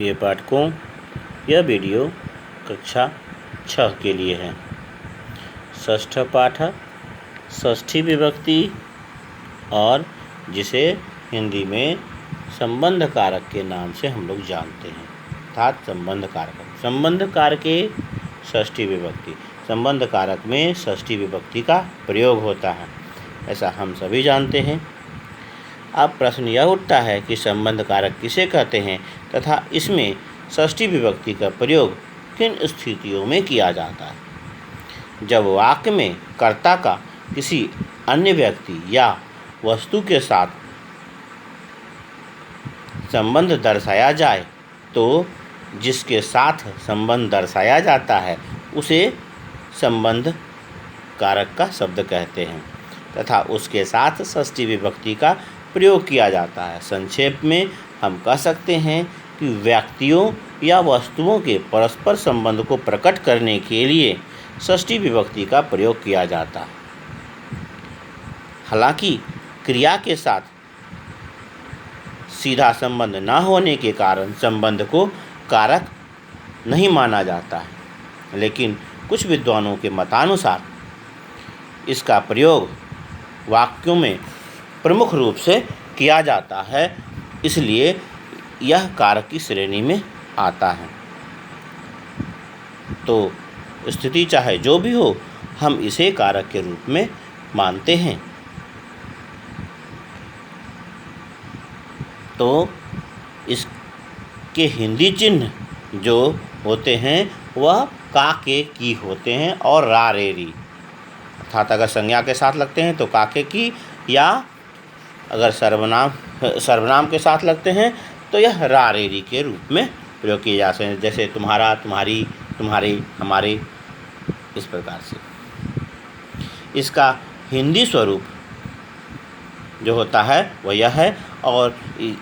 ये पाठकों, यह वीडियो कक्षा 6 के लिए है। षष्ठ पाठ षष्ठी विभक्ति और जिसे हिंदी में संबंध कारक के नाम से हम लोग जानते हैं, अर्थात संबंध कारक। संबंध कारक के षष्ठी विभक्ति, संबंध कारक में षष्ठी विभक्ति का प्रयोग होता है, ऐसा हम सभी जानते हैं। अब प्रश्न यह उठता है कि संबंध कारक किसे कहते हैं तथा इसमें षष्ठी विभक्ति का प्रयोग किन स्थितियों में किया जाता है। जब वाक्य में कर्ता का किसी अन्य व्यक्ति या वस्तु के साथ संबंध दर्शाया जाए तो जिसके साथ संबंध दर्शाया जाता है उसे संबंध कारक का शब्द कहते हैं तथा उसके साथ षष्ठी विभक्ति का प्रयोग किया जाता है। संक्षेप में हम कह सकते हैं कि व्यक्तियों या वस्तुओं के परस्पर संबंध को प्रकट करने के लिए षष्ठी विभक्ति का प्रयोग किया जाता है। हालांकि क्रिया के साथ सीधा संबंध न होने के कारण संबंध को कारक नहीं माना जाता है, लेकिन कुछ विद्वानों के मतानुसार इसका प्रयोग वाक्यों में प्रमुख रूप से किया जाता है, इसलिए यह कारक की श्रेणी में आता है। तो स्थिति चाहे जो भी हो, हम इसे कारक के रूप में मानते हैं। तो इसके हिंदी चिन्ह जो होते हैं वह का के की होते हैं और रा रे री, अर्थात अगर संज्ञा के साथ लगते हैं तो का के की, या अगर सर्वनाम के साथ लगते हैं तो यह रा रे री के रूप में प्रयोग किए जाते हैं, जैसे तुम्हारा, तुम्हारी, तुम्हारे, हमारे, इस प्रकार से। इसका हिंदी स्वरूप जो होता है वह यह है और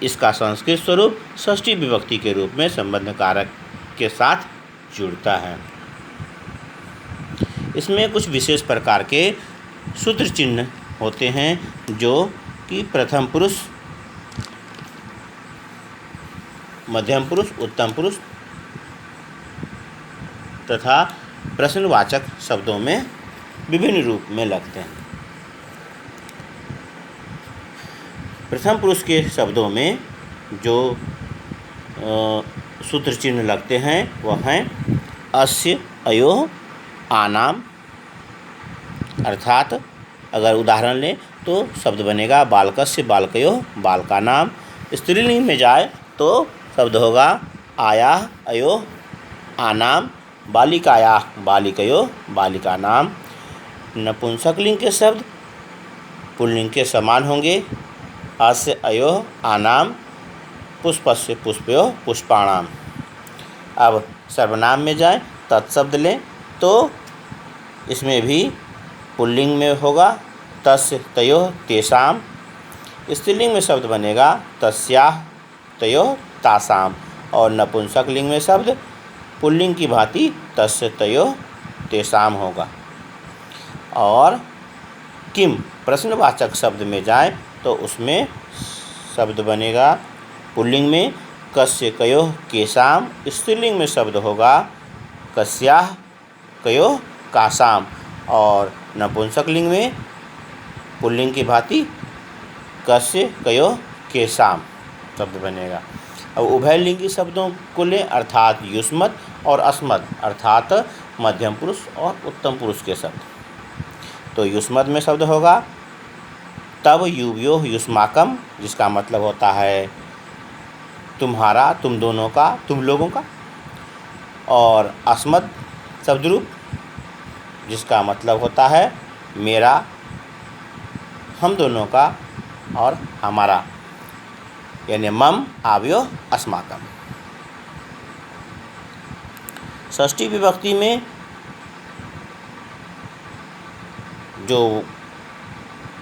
इसका संस्कृत स्वरूप षष्ठी विभक्ति के रूप में संबंध कारक के साथ जुड़ता है। इसमें कुछ विशेष प्रकार के सूत्र चिन्ह होते हैं जो कि प्रथम पुरुष, मध्यम पुरुष, उत्तम पुरुष तथा प्रश्नवाचक शब्दों में विभिन्न रूप में लगते हैं। प्रथम पुरुष के शब्दों में जो सूत्र चिन्ह लगते हैं वह हैं अस्य, अयोः, आनाम, अर्थात अगर उदाहरण लें तो शब्द बनेगा बालकस्य, बालकयोः, बालकानाम। स्त्रीलिंग में जाए तो शब्द होगा आयाः, अयोः, आनाम, बालिकायाः, बालिकयोः, बालिकानाम। नपुंसकलिंग के शब्द पुल्लिंग के समान होंगे, अस्य, अयोः, आनाम, पुष्पस्य, पुष्पयोः, पुष्पाणाम। अब सर्वनाम में जाएं, तत्शब्द लें तो इसमें भी पुल्लिंग में होगा तस्य, तयोः, तेषाम्। स्त्रीलिंग में शब्द बनेगा तस्याः, तयोः, तासाम्। और नपुंसकलिंग में शब्द पुल्लिंग की भांति तस्य, तयोः, तेषाम् होगा। और किम प्रश्नवाचक शब्द में जाए तो उसमें शब्द बनेगा पुल्लिंग में कस्य, कयोः, केषाम्। स्त्रीलिंग में शब्द होगा कस्याः, कयोः, कासाम्। और नपुंसकलिंग में पुल्लिंग की भांति कस्य, कयोः, केषाम् शब्द बनेगा। अब उभयलिंगी शब्दों को लें, अर्थात युष्मत् और अस्मत्, अर्थात मध्यम पुरुष और उत्तम पुरुष के शब्द। तो युष्मत् में शब्द होगा तव युवयोः युष्माकम्, जिसका मतलब होता है तुम्हारा, तुम दोनों का, तुम लोगों का। और अस्मत् शब्द रूप जिसका मतलब होता है मेरा, हम दोनों का और हमारा, यानी मम आवयोः अस्माकम्। षष्ठी विभक्ति में जो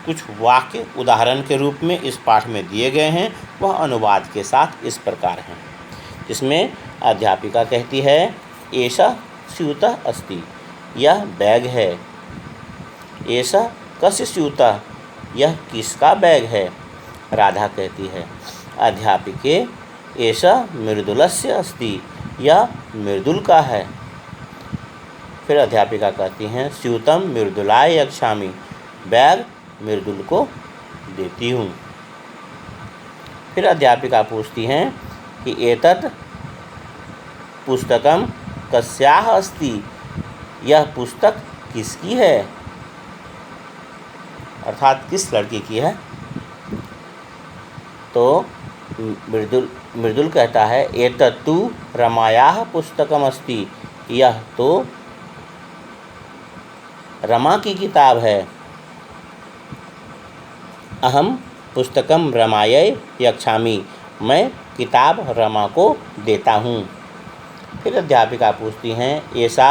कुछ वाक्य उदाहरण के रूप में इस पाठ में दिए गए हैं वह अनुवाद के साथ इस प्रकार हैं, जिसमें अध्यापिका कहती है एषः स्यूतः अस्ति, यह बैग है। एषः कस्य स्यूतः, यह किसका बैग है। राधा कहती है अध्यापिके एषा मृदुलस्य अस्ति, यह मृदुल का है। फिर अध्यापिका कहती हैं स्यूतं मृदुलाय यच्छामि, बैग मृदुल को देती हूँ। फिर अध्यापिका पूछती हैं कि एतत् पुस्तकं कस्याः अस्ति, यह पुस्तक किसकी है, अर्थात किस लड़की की है। तो मृदुल कहता है एतत्तु रमायाः पुस्तकम् अस्ति, यह तो रमा की किताब है। अहम पुस्तकम रमायै यच्छामि, मैं किताब रमा को देता हूँ। फिर अध्यापिका पूछती हैं एषा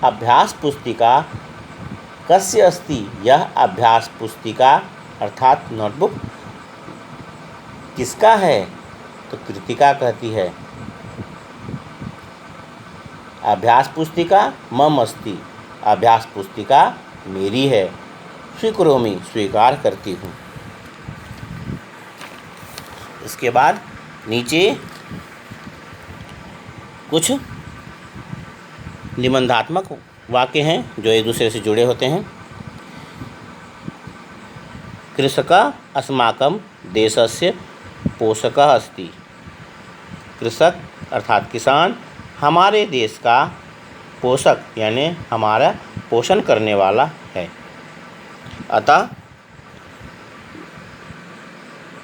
अभ्यास पुस्तिका कस्य अस्ति, यह अभ्यास पुस्तिका अर्थात नोटबुक किसका है। तो कृतिका कहती है अभ्यास पुस्तिका मम अस्ति, अभ्यास पुस्तिका मेरी है। स्वीकरोमि, स्वीकार करती हूँ। इसके बाद नीचे कुछ निबंधात्मक वाक्य हैं जो एक दूसरे से जुड़े होते हैं। कृषकः अस्माकं देशस्य पोषकः अस्ति, कृषक अर्थात किसान हमारे देश का पोषक यानी हमारा पोषण करने वाला है। अतः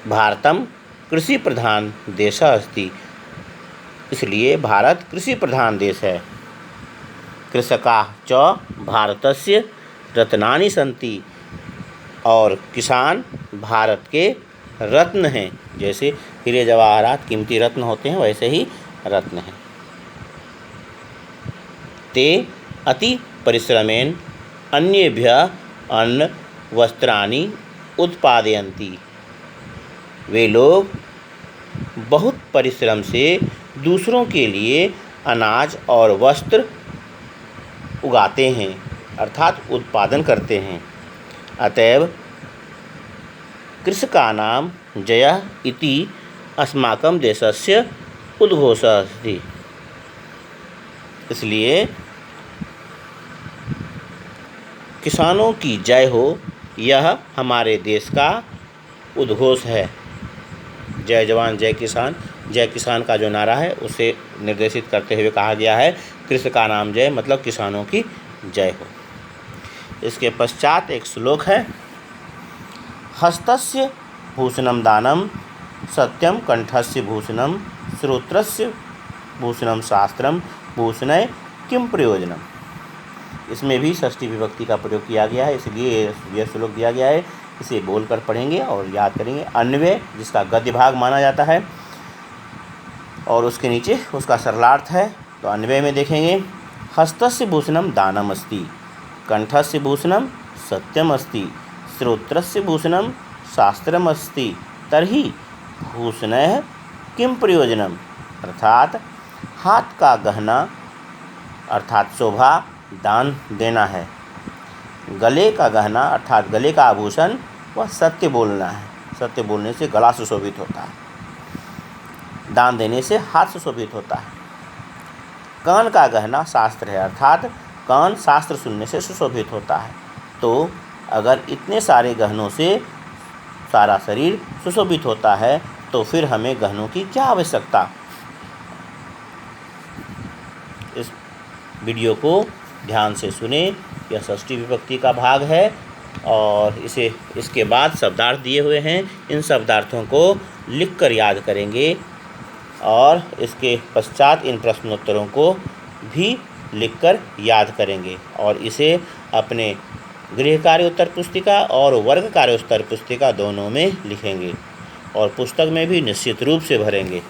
भारतम कृषि प्रधान देशः अस्ति, इसलिए भारत कृषि प्रधान देश है। कृषकाः च भारतस्य रत्नानि सन्ति, और किसान भारत के रत्न हैं। जैसे हीरे जवाहरात कीमती रत्न होते हैं वैसे ही रत्न हैं। ते अति परिश्रमेण अन्येभ्यः अन्न वस्त्राणि उत्पादयन्ति, वे लोग बहुत परिश्रम से दूसरों के लिए अनाज और वस्त्र उगाते हैं अर्थात उत्पादन करते हैं। अतएव कृषकाणां जयः इति अस्माकं देशस्य उद्घोषः अस्ति, इसलिए किसानों की जय हो यह हमारे देश का उद्घोष है। जय जवान जय किसान, जय किसान का जो नारा है उसे निर्देशित करते हुए कहा गया है कृषकाणां जय, मतलब किसानों की जय हो। इसके पश्चात एक श्लोक है हस्तस्य भूषणं दानं सत्यम कंठस्य भूषणं श्रोत्रस्य भूषणं शास्त्रम भूषणै किम प्रयोजनम। इसमें भी षष्ठी विभक्ति का प्रयोग किया गया है, इसलिए यह श्लोक दिया गया है। इसे बोलकर पढ़ेंगे और याद करेंगे। अन्वय जिसका गद्य भाग माना जाता है और उसके नीचे उसका सरलार्थ है। तो अन्वय में देखेंगे हस्तस्य भूषणं दानम् अस्ति, कंठस्य भूषणं सत्यम अस्ति, श्रोत्रस्य भूषणं शास्त्रम अस्ति, तर्हि भूषणैः किम प्रयोजनम, अर्थात हाथ का गहना अर्थात शोभा दान देना है। गले का गहना अर्थात गले का आभूषण वह सत्य बोलना है, सत्य बोलने से गला सुशोभित होता है, दान देने से हाथ सुशोभित होता है। कान का गहना शास्त्र है अर्थात कान शास्त्र सुनने से सुशोभित होता है। तो अगर इतने सारे गहनों से सारा शरीर सुशोभित होता है तो फिर हमें गहनों की क्या आवश्यकता। इस वीडियो को ध्यान से सुने, यह षष्ठी विभक्ति का भाग है और इसके बाद शब्दार्थ दिए हुए हैं। इन शब्दार्थों को लिखकर याद करेंगे और इसके पश्चात इन प्रश्नोत्तरों को भी लिखकर याद करेंगे और इसे अपने गृह कार्य उत्तर पुस्तिका और वर्ग कार्य उत्तर पुस्तिका दोनों में लिखेंगे और पुस्तक में भी निश्चित रूप से भरेंगे।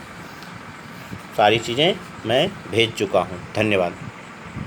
सारी चीज़ें मैं भेज चुका हूँ। धन्यवाद।